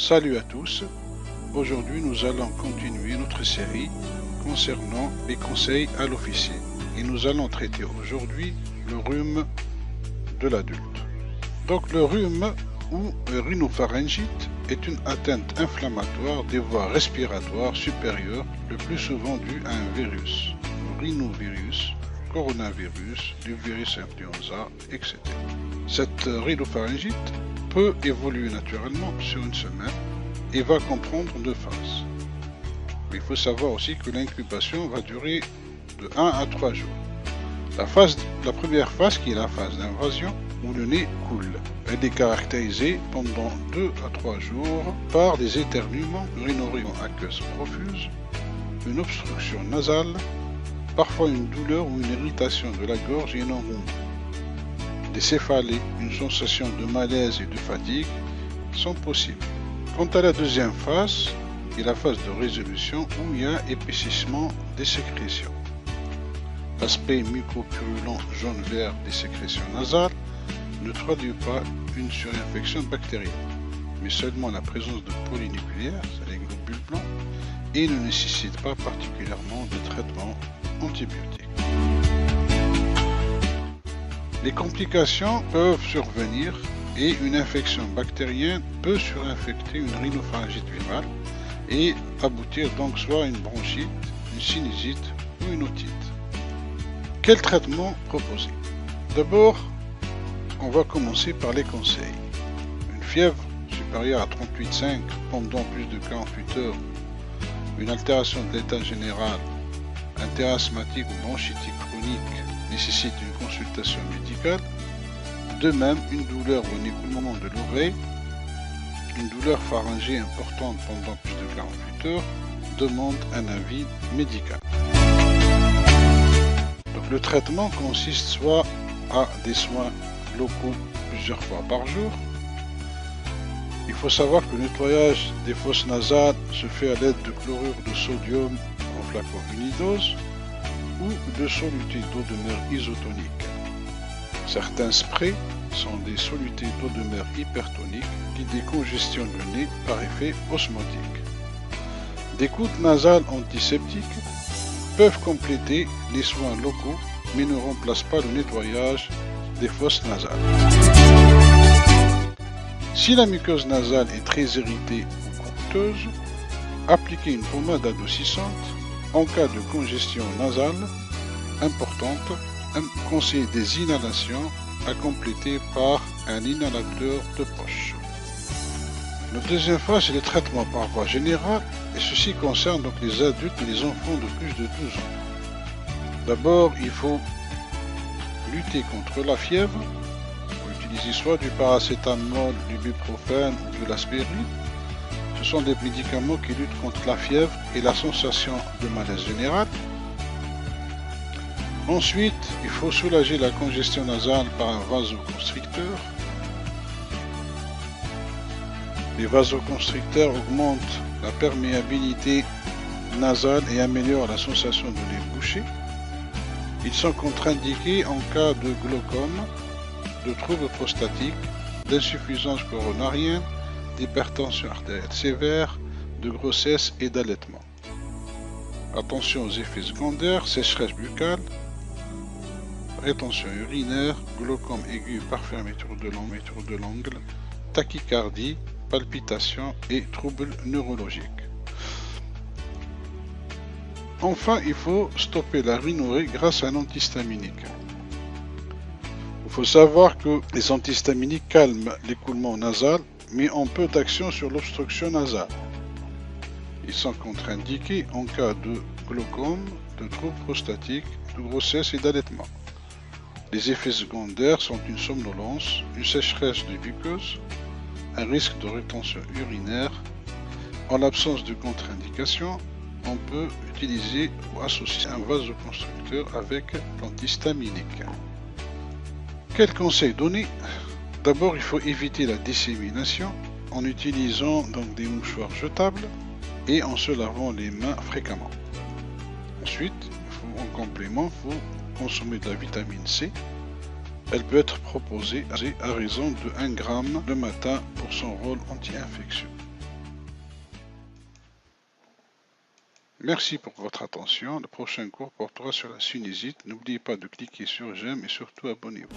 Salut à tous, aujourd'hui nous allons continuer notre série concernant les conseils à l'officier et nous allons traiter aujourd'hui le rhume de l'adulte. Donc le rhume ou rhinopharyngite est une atteinte inflammatoire des voies respiratoires supérieures, le plus souvent due à un virus, le rhinovirus, coronavirus, du virus influenza, etc. Cette rhinopharyngite peut évoluer naturellement sur une semaine et va comprendre 2 phases. Il faut savoir aussi que l'incubation va durer de 1 à 3 jours. La première phase, qui est la phase d'invasion, où le nez coule. Elle est caractérisée pendant 2 à 3 jours par des éternuements, rhinorrhino aqueuse profuse, une obstruction nasale, parfois une douleur ou une irritation de la gorge et un enroulement. Des céphalées, une sensation de malaise et de fatigue sont possibles. Quant à la deuxième phase, qui est la phase de résolution où il y a épaississement des sécrétions. L'aspect mucopurulent jaune-vert des sécrétions nasales ne traduit pas une surinfection bactérienne, mais seulement la présence de polynucléaires, c'est les globules blancs, et ne nécessite pas particulièrement de traitement antibiotique. Les complications peuvent survenir et une infection bactérienne peut surinfecter une rhinopharyngite virale et aboutir donc soit à une bronchite, une sinusite ou une otite. Quel traitement proposer? D'abord, on va commencer par les conseils. Une fièvre supérieure à 38,5 pendant plus de 48 heures, une altération de l'état général, un terrain asthmatique ou bronchitique chronique nécessite une consultation médicale. De même, une douleur au écoulement de l'oreille, une douleur pharyngée importante pendant plus de 48 heures demande un avis médical. Donc, le traitement consiste soit à des soins locaux plusieurs fois par jour. Il faut savoir que le nettoyage des fosses nasales se fait à l'aide de chlorure de sodium en flacon unidose ou de solutés d'eau de mer isotonique. Certains sprays sont des solutés d'eau de mer hypertonique qui décongestionnent le nez par effet osmotique. Des gouttes nasales antiseptiques peuvent compléter les soins locaux mais ne remplacent pas le nettoyage des fosses nasales. Si la muqueuse nasale est très irritée ou coûteuse, appliquez une pommade adoucissante. En cas de congestion nasale importante, conseillez des inhalations à compléter par un inhalateur de poche. La deuxième phase, c'est le traitement par voie générale, et ceci concerne donc les adultes et les enfants de plus de 12 ans. D'abord, il faut lutter contre la fièvre. Il faut utiliser soit du paracétamol, du buprofène ou de l'aspirine. Ce sont des médicaments qui luttent contre la fièvre et la sensation de malaise général. Ensuite, il faut soulager la congestion nasale par un vasoconstricteur. Les vasoconstricteurs augmentent la perméabilité nasale et améliorent la sensation de nez bouché. Ils sont contre-indiqués en cas de glaucome, de troubles prostatiques, d'insuffisance coronarienne, d'hypertension artérielle sévère, de grossesse et d'allaitement. Attention aux effets secondaires, sécheresse buccale, rétention urinaire, glaucome aigu par fermeture de l'angle, tachycardie, palpitations et troubles neurologiques. Enfin, il faut stopper la rhinorrhée grâce à un antihistaminique. Il faut savoir que les antihistaminiques calment l'écoulement nasal mais ont peu d'action sur l'obstruction nasale. Ils sont contre-indiqués en cas de glaucome, de troubles prostatiques, de grossesse et d'allaitement. Les effets secondaires sont une somnolence, une sécheresse de muqueuse, un risque de rétention urinaire. En l'absence de contre-indication, on peut utiliser ou associer un vasoconstricteur avec l'antihistaminique. Quels conseils donner? D'abord, il faut éviter la dissémination en utilisant donc des mouchoirs jetables et en se lavant les mains fréquemment. Ensuite, en complément, il faut consommer de la vitamine C. Elle peut être proposée à raison de 1 g le matin pour son rôle anti-infectieux. Merci pour votre attention. Le prochain cours portera sur la sinusite. N'oubliez pas de cliquer sur j'aime et surtout abonnez-vous.